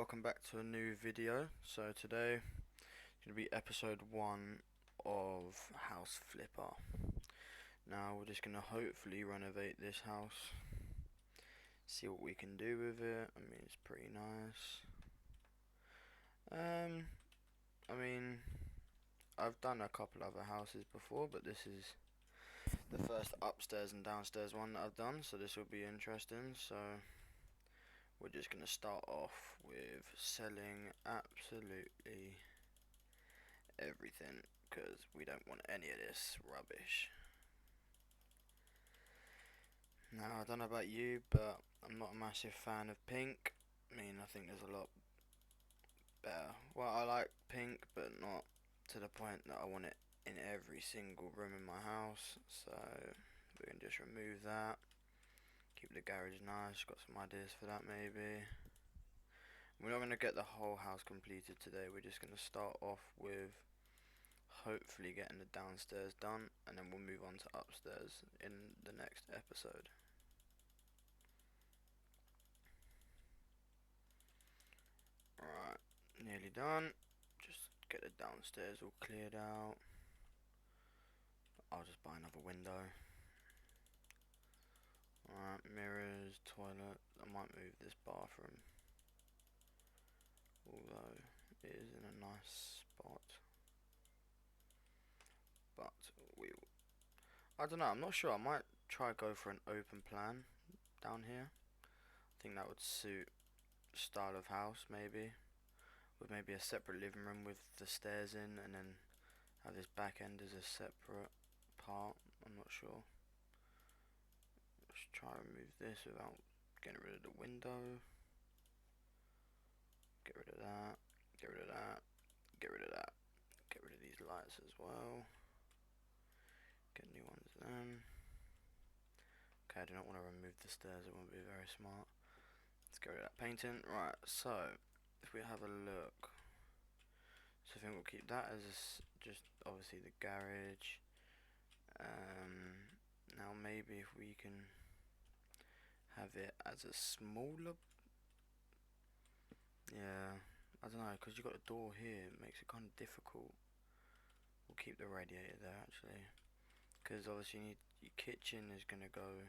welcome back to a new video. So today is going to be episode 1 of House Flipper. Now we're just going to hopefully renovate this house, see what we can do with it. I mean, it's pretty nice. I mean, I've done a couple other houses before, but this is the first upstairs and downstairs one that I've done, so this will be interesting. So we're just going to start off with selling absolutely everything, because we don't want any of this rubbish. Now, I don't know about you, but I'm not a massive fan of pink. I mean, I think there's a lot better. Well, I like pink, but not to the point that I want it in every single room in my house. So we can just remove that. Keep the garage nice. Got some ideas for that maybe. We're not going to get the whole house completed today. We're just going to start off with hopefully getting the downstairs done, and then we'll move on to upstairs in the next episode. Alright, nearly done. Just get the downstairs all cleared out. I'll just buy another window. Alright, mirrors, toilet. I might move this bathroom, although it is in a nice spot. But I don't know, I'm not sure. I might try go for an open plan down here. I think that would suit style of house, maybe, with maybe a separate living room with the stairs in, and then have this back end as a separate part. I'm not sure. Let's try and remove this without getting rid of the window. Get rid of that, get rid of that, get rid of that, get rid of these lights as well. Get new ones then. Okay, I do not want to remove the stairs, it won't be very smart. Let's get rid of that painting. Right, so if we have a look, so I think we'll keep that as just obviously the garage. Now maybe if we can have it as a smaller, yeah, I don't know, because you've got a door here, it makes it kind of difficult. We'll keep the radiator there actually, because obviously you need, your kitchen is going to go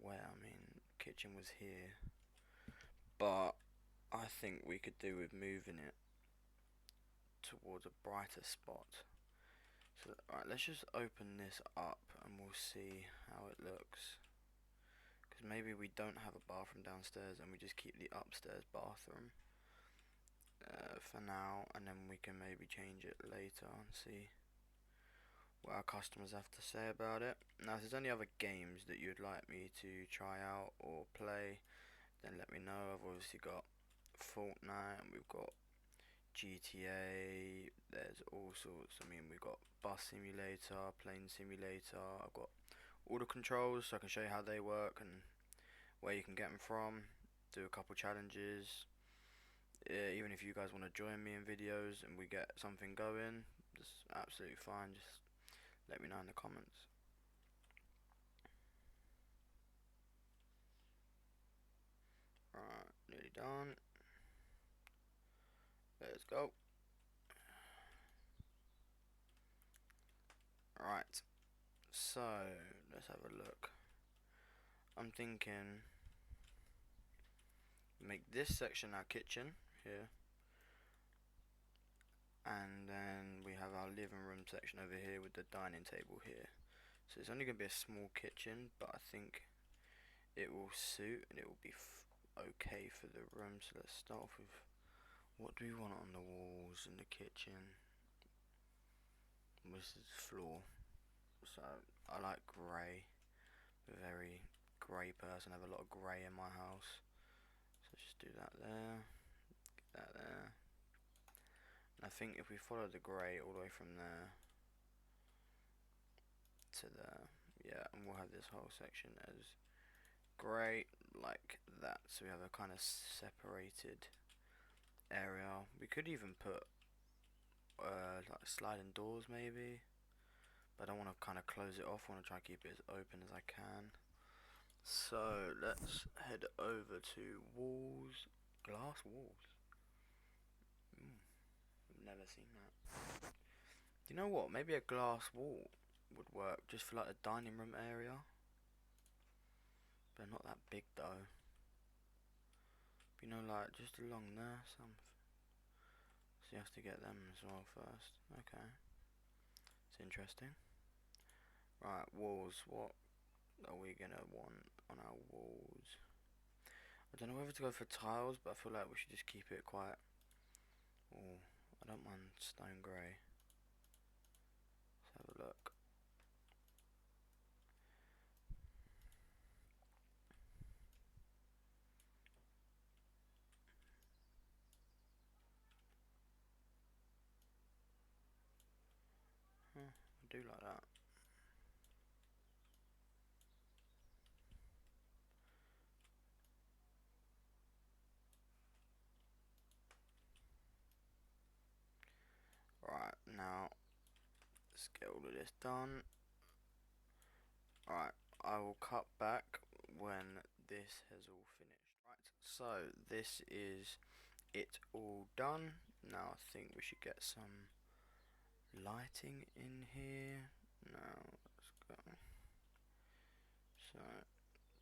where, I mean, kitchen was here, but I think we could do with moving it towards a brighter spot. So alright, let's just open this up and we'll see how it looks, because maybe we don't have a bathroom downstairs and we just keep the upstairs bathroom for now, and then we can maybe change it later and see what our customers have to say about it. Now, if there's any other games that you'd like me to try out or play, then let me know. I've obviously got Fortnite and we've got GTA, there's all sorts. I mean, we've got bus simulator, plane simulator. I've got all the controls so I can show you how they work and where you can get them from. Do a couple challenges. Even if you guys want to join me in videos and we get something going, just absolutely fine. Just let me know in the comments. Right, nearly done. Let's go. Right, so let's have a look. I'm thinking make this section our kitchen here, and then we have our living room section over here with the dining table here. So it's only going to be a small kitchen, but I think it will suit and it will be okay for the room. So let's start off with, what do we want on the walls in the kitchen? This is floor, so I like grey. A very grey person, I have a lot of grey in my house, so just do that there, get that there. And I think if we follow the grey all the way from there to there, yeah, and we'll have this whole section as grey like that, so we have a kind of separated area. We could even put like sliding doors maybe, but I don't want to kind of close it off. I want to try and keep it as open as I can. So let's head over to walls. Glass walls. I've never seen that. You know what? Maybe a glass wall would work just for like a dining room area. But not that big though. You know, like just along there, some. So you have to get them as well first. Okay, it's interesting. Right, walls. What are we gonna want on our walls? I don't know whether to go for tiles, but I feel like we should just keep it quite. Oh, I don't mind stone grey. Let's have a look. Huh, I do like that. Right, now let's get all of this done. Alright, I will cut back when this has all finished. Right, so this is it all done. Now I think we should get some lighting in here. Now let's go. So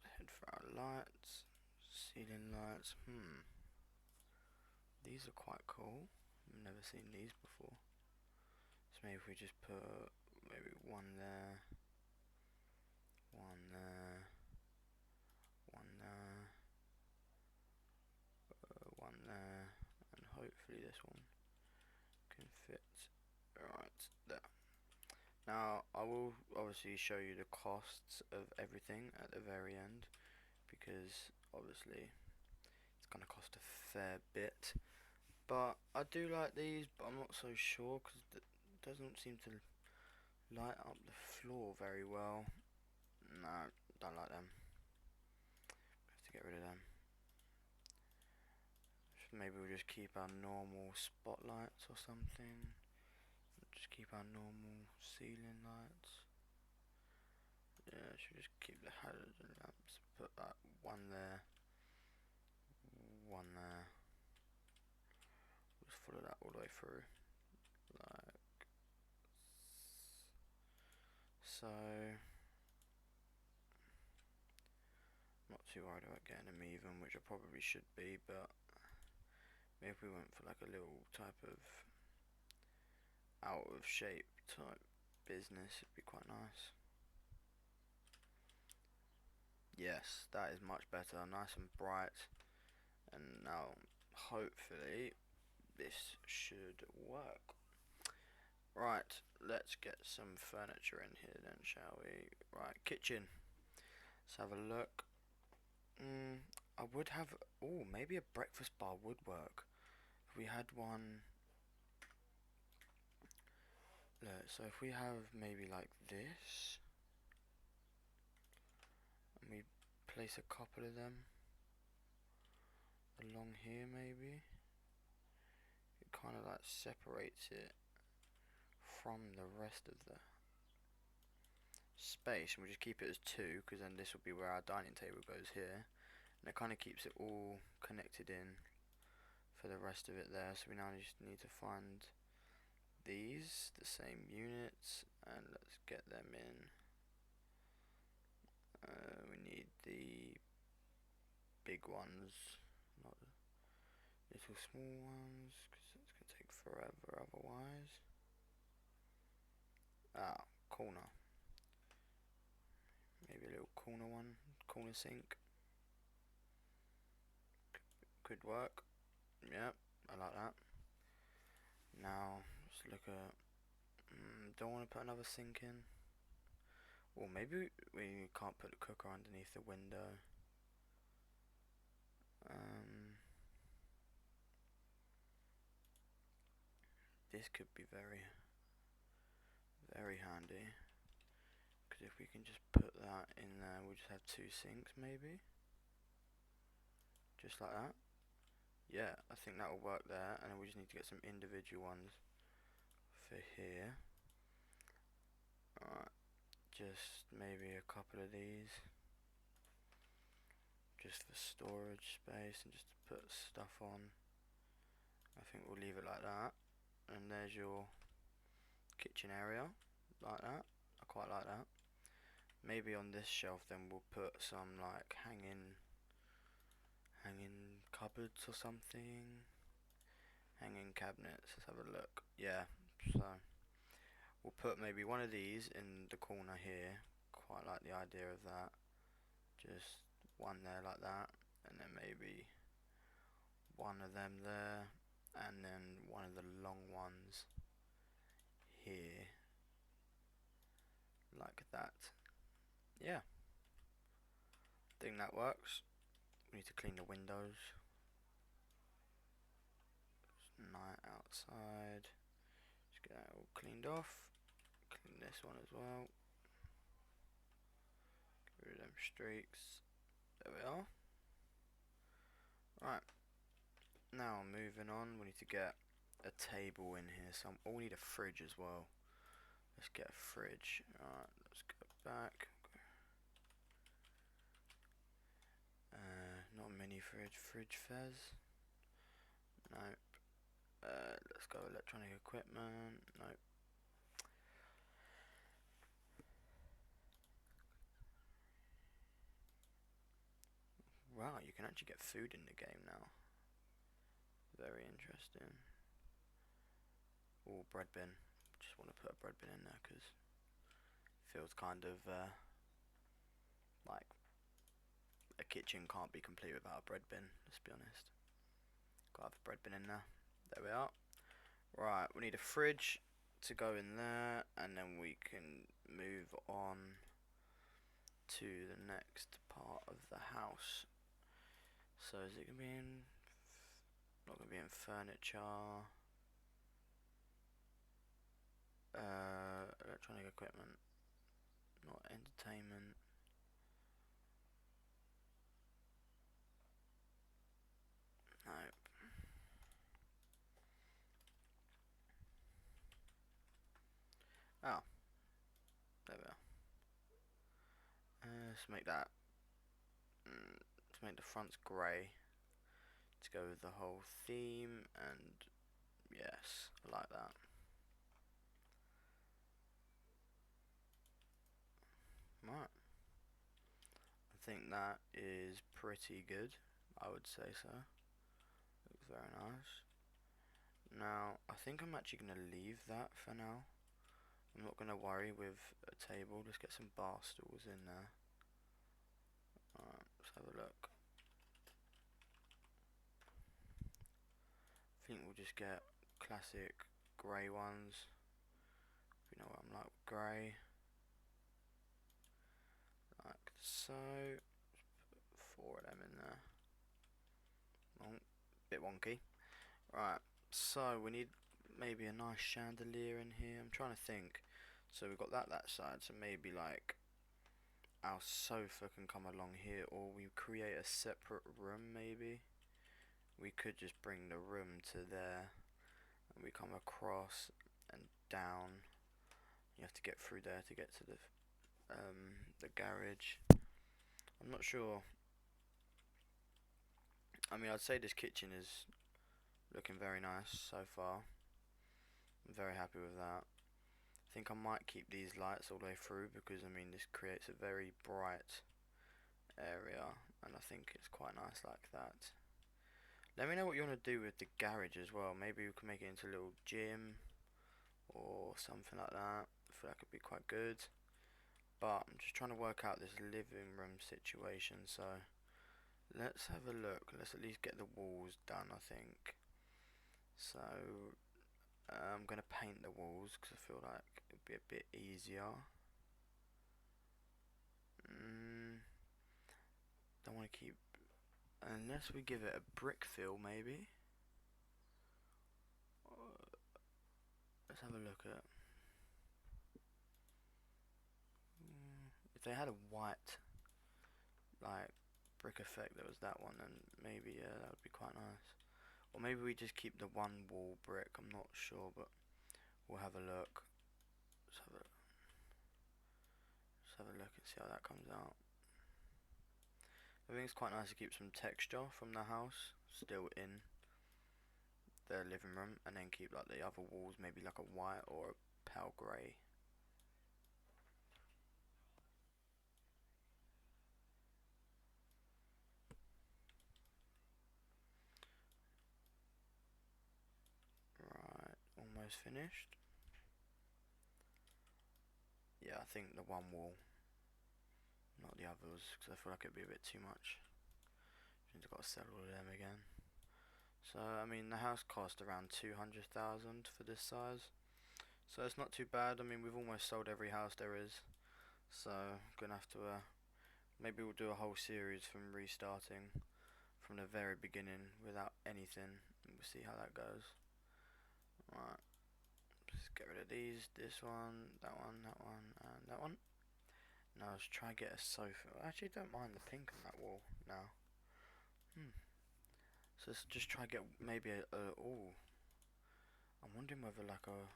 head for our lights, ceiling lights. These are quite cool. I've never seen these before. So maybe if we just put maybe one there, one there, one there, one there, and hopefully this one can fit right there. Now I will obviously show you the costs of everything at the very end, because obviously it's gonna cost a fair bit. But I do like these, but I'm not so sure because it doesn't seem to light up the floor very well. No, don't like them. Have to get rid of them. Maybe we'll just keep our normal spotlights or something. Just keep our normal ceiling lights. Yeah, should just keep the halogen lamps. Put that one there, one there. Just follow that all the way through, like so. Not too worried about getting them even, which I probably should be, but maybe if we went for like a little type of out of shape type business, it'd be quite nice. Yes, that is much better, nice and bright. And now hopefully this should work. Right, let's get some furniture in here then, shall we? Right, kitchen. Let's have a look. I would have. Oh, maybe a breakfast bar would work. If we had one. Look, so if we have maybe like this, and we place a couple of them along here, maybe it kind of like separates it from the rest of the space, and we'll just keep it as two, because then this will be where our dining table goes here, and it kind of keeps it all connected in for the rest of it there. So we now just need to find these, the same units, and let's get them in. We need the big ones, not the little small ones, because it's going to take forever otherwise. Corner. Maybe a little corner one, corner sink. Could work. Yep, I like that. Now, let's look at. Don't want to put another sink in. Or maybe we can't put the cooker underneath the window. This could be very, very handy. Because if we can just put that in there, we'll just have two sinks maybe. Just like that. Yeah, I think that will work there. And then we just need to get some individual ones for here. Alright, just maybe a couple of these. just for storage space and just to put stuff on. I think we'll leave it like that. And there's your kitchen area, like that. I quite like that. Maybe on this shelf then we'll put some like hanging cupboards or something. Hanging cabinets, let's have a look. Yeah, so we'll put maybe one of these in the corner here. Quite like the idea of that. Just one there like that, and then maybe one of them there, and then one of the long ones here, like that. Yeah, think that works. We need to clean the windows. It's night outside. Just get that all cleaned off. Clean this one as well. Get rid of them streaks. There we are. Right. Now moving on, we need to get a table in here. Oh, we need a fridge as well. Let's get a fridge. Alright, let's go back. Not a mini fridge. Fridge fez. Nope. Let's go electronic equipment. Nope. Wow, you can actually get food in the game now. Very interesting. Oh, bread bin. Just want to put a bread bin in there because it feels kind of like a kitchen can't be complete without a bread bin, let's be honest. Gotta have a bread bin in there. There we are. Right, we need a fridge to go in there, and then we can move on to the next part of the house. So is it gonna be in? Not gonna be in furniture. Electronic equipment. Not entertainment. No. Oh. There we are. Let's make that. Let's make the fronts grey. To go with the whole theme, and yes, I like that. Right. I think that is pretty good. I would say so. Looks very nice. Now, I think I'm actually going to leave that for now. I'm not going to worry with a table. Let's get some bar stools in there. Alright, let's have a look. I think we'll just get classic grey ones. You know what I'm like with grey. Like so. Let's put 4 of them in there. Oh, bit wonky. Right, so we need maybe a nice chandelier in here. I'm trying to think. So we've got that side, so maybe like our sofa can come along here, or we create a separate room maybe. We could just bring the room to there, and we come across and down. You have to get through there to get to the garage. I'm not sure. I mean, I'd say this kitchen is looking very nice so far. I'm very happy with that. I think I might keep these lights all the way through because, I mean, this creates a very bright area, and I think it's quite nice like that. Let me know what you want to do with the garage as well. Maybe we can make it into a little gym or something like that. I feel that could be quite good. But I'm just trying to work out this living room situation, so let's have a look. Let's at least get the walls done, I think. So I'm going to paint the walls because I feel like it would be a bit easier. Don't want to keep, unless we give it a brick fill maybe. Let's have a look at, if they had a white like brick effect, there was that one, then maybe yeah, that would be quite nice. Or maybe we just keep the one wall brick, I'm not sure, but we'll have a look. Let's have a look and see how that comes out. I think it's quite nice to keep some texture from the house still in the living room, and then keep like the other walls maybe like a white or a pale grey. Right, almost finished. Yeah, I think the one wall, not the others, because I feel like it'd be a bit too much. I've got to sell all of them again. So I mean, the house cost around 200,000 for this size. So it's not too bad. I mean, we've almost sold every house there is. So gonna have to maybe we'll do a whole series from restarting from the very beginning without anything. And we'll see how that goes. Right, let's get rid of these. This one, that one, that one, and that one. Now let's try and get a sofa. I actually don't mind the pink on that wall now. So let's just try and get maybe oh, I'm wondering whether like a,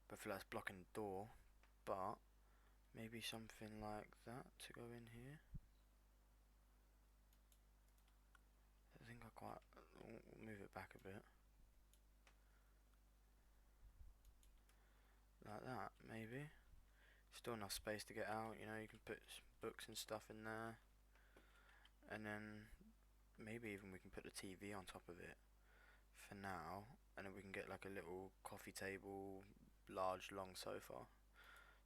but I feel like it's blocking the door, but maybe something like that to go in here. I think I quite, we'll move it back a bit. Like that, maybe. Still enough space to get out, you know, you can put books and stuff in there. And then maybe even we can put the TV on top of it for now. And then we can get like a little coffee table, large long sofa.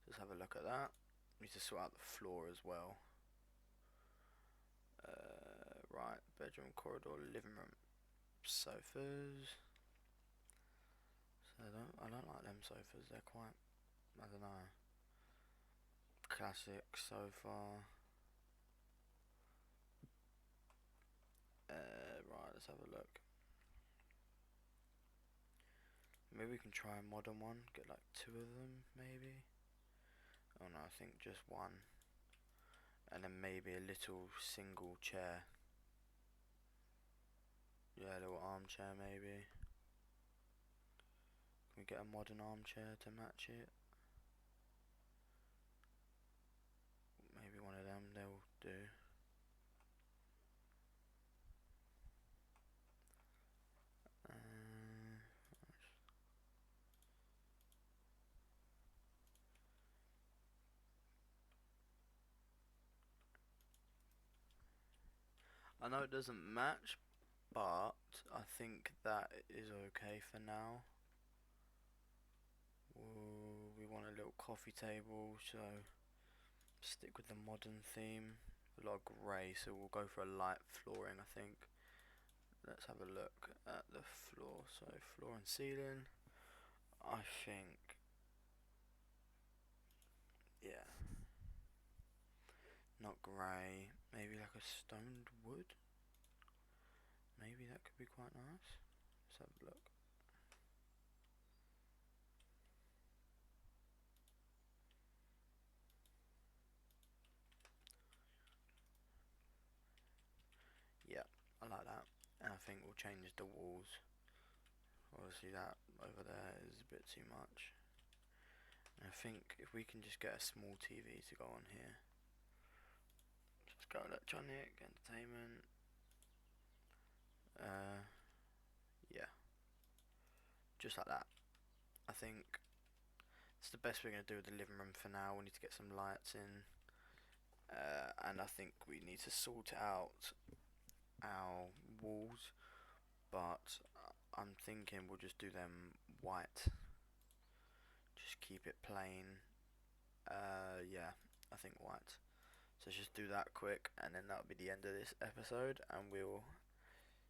Just have a look at that. We need to sort out the floor as well. Right, bedroom, corridor, living room, sofas. So I don't like them sofas. They're quite, I don't know. Classic sofa. Right, let's have a look. Maybe we can try a modern one. Get like two of them, maybe. Oh no, I think just one. And then maybe a little single chair. Yeah, a little armchair maybe. Can we get a modern armchair to match it? Maybe one of them, they'll do. I know it doesn't match, but I think that is okay for now. Ooh, we want a little coffee table, so stick with the modern theme. A lot of grey, so we'll go for a light flooring, I think. Let's have a look at the floor. So floor and ceiling, I think, yeah, not grey, maybe like a stoned wood. Maybe that could be quite nice. Let's have a look. Yeah, I like that. And I think we'll change the walls. Obviously that over there is a bit too much. And I think if we can just get a small TV to go on here. Let's go electronic, entertainment. Yeah, just like that. I think it's the best we're going to do with the living room for now. We need to get some lights in. And I think we need to sort out our walls, but I'm thinking we'll just do them white. Just keep it plain. Yeah, I think white. So let's just do that quick, and then that'll be the end of this episode, and we'll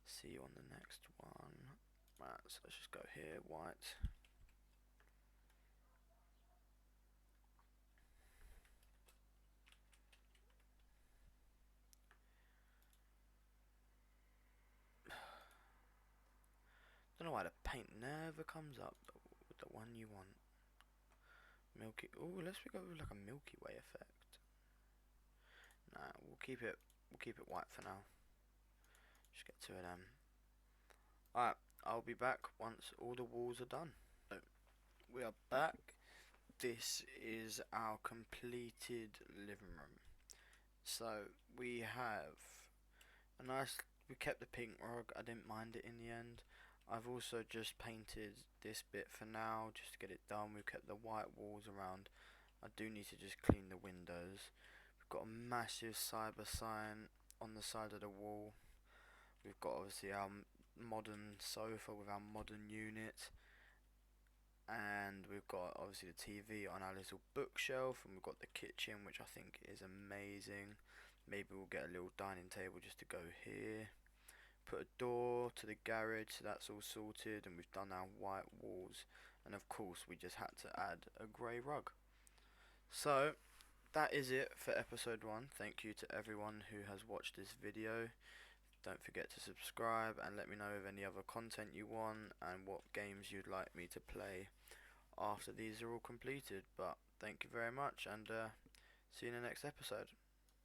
see you on the next one. Right, so let's just go here, white. Don't know why the paint never comes up with the one you want. Milky. Oh, let's go with like a Milky Way effect. Nah, we'll keep it. We'll keep it white for now. Just get two of them. Alright, I'll be back once all the walls are done. So, we are back. This is our completed living room. So we have a nice. We kept the pink rug. I didn't mind it in the end. I've also just painted this bit for now, just to get it done. We've kept the white walls around. I do need to just clean the windows. We've got a massive cyber sign on the side of the wall. We've got obviously our modern sofa with our modern unit, and we've got obviously the TV on our little bookshelf, and we've got the kitchen, which I think is amazing. Maybe we'll get a little dining table just to go here. Put a door to the garage, so that's all sorted, and we've done our white walls, and of course we just had to add a grey rug. So that is it for episode 1. Thank you to everyone who has watched this video. Don't forget to subscribe and let me know of any other content you want and what games you'd like me to play after these are all completed. But thank you very much, and see you in the next episode.